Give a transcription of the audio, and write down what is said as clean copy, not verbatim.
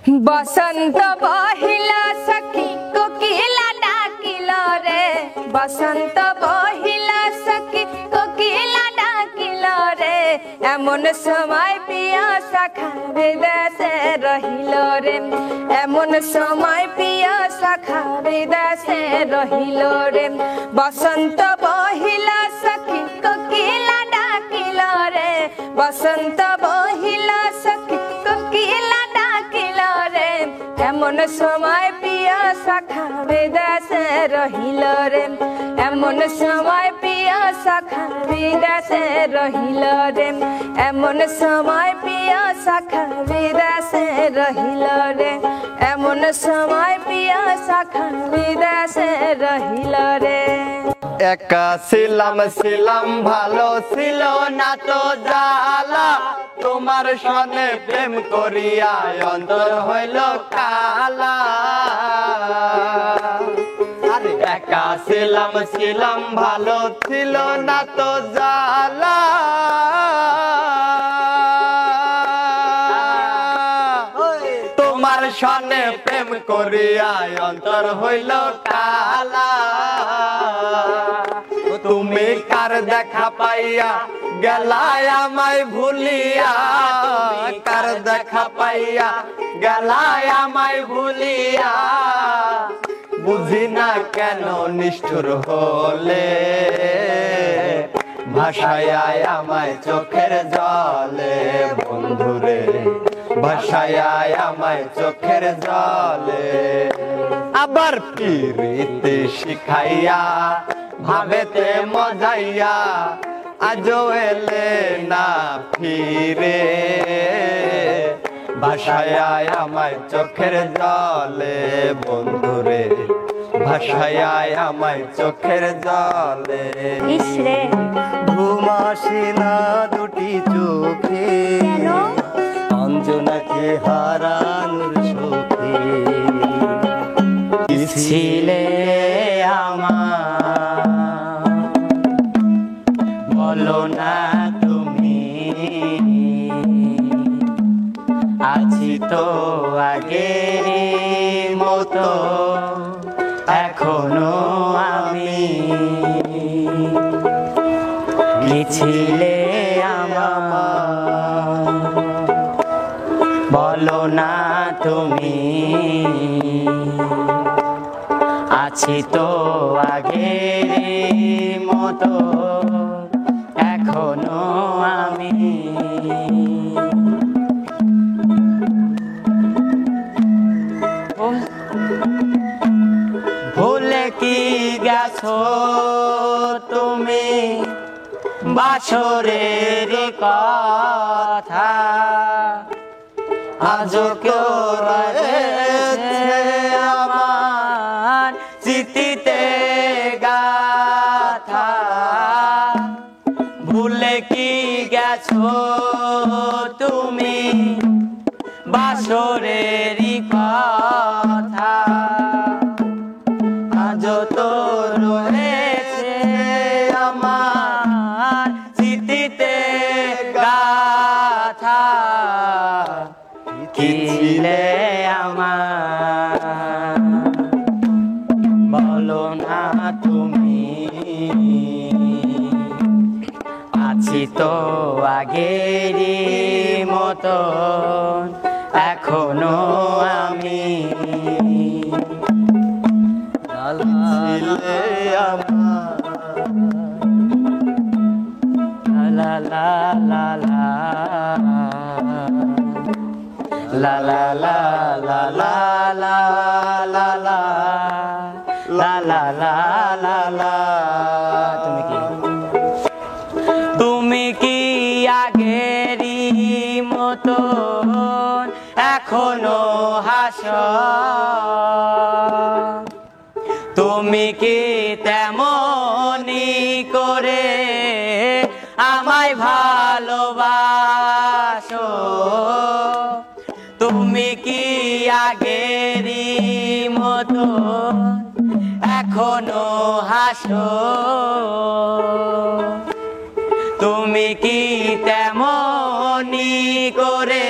बसंत बहिला सखी कोकिला डाकिल रे बसंत बहिला सखी कोकिला डाकिल रे एमन समय पियासा खावे देशे रहिल रे एमन समय पियासा खावे देशे रहिल रे बसंत बहिला सखी कोकिला डाकिल रे बसंत बहिला सखी कोकिला एमन समय पियासा खावे देशे रहिल रे एमन समय पियासा खावे देशे रहिल रे एमन समय पियासा खावे देशे रहिल रे एमन समय पियासा खावे देशे रहिल रे एका ছিলাম ছিলাম ভালো ছিল না তো জ্বালা তোমার সনে প্রেম করিয়া অন্তর হইল কালা আরে একা ছিলাম ছিলাম ভালো ছিল না তো জ্বালা তোমার সনে প্রেম করিয়া অন্তর হইল কালা তুমি কার দেখা পাইয়া গেলাই আমায় ভুলিয়া কার দেখা পাইয়া গেলাই আমায় ভুলিয়া বুঝি না কেন নিষ্ঠুর হলে ভাষায় আমায় চোখের জলে বন্ধুরে ভাষায় আমায় চোখের জলে আবার পিরিতে শিখাইয়া ভাবেতে মজাইয়া আজও এলে না ফিরে ভাষায় আমায় চোখের জলে বন্ধুরে ভাষায় আমায় চোখের জলে ইসরে ঘুম আসে না দুটি চোখে অঞ্জনাকে হারানোর শোকে ছিলে আমার বলো না তুমি আছি তো আগের মতো এখনো আমি কি ছিলে আমার বলো না তুমি আছি তো আগের মতো এখনো আমি ভুলে কি গেছো তুমি বাছরের কথা আজও কেউ রয়েছে আমার স্মৃতিতে গাথা ভুলে কি গেছো তুমি বাছরের কথা আজও তো রয়েছে আমার স্মৃতিতে গাথা কি ছিলে আমার বলো না তুমি আছি তো আগেরই মতো এখনো আমি ছিলে আমার লা লা লা লা লা লা লা লা লা লা লা লা লা লা লা লা লা তুমি কি আগেরই মতো এখনো হাসো তুমি কি তেমনি করে আমায় ভালোবাসো তুমি কি আগেরই মতো এখনো হাসো তুমি কি তেমনি করে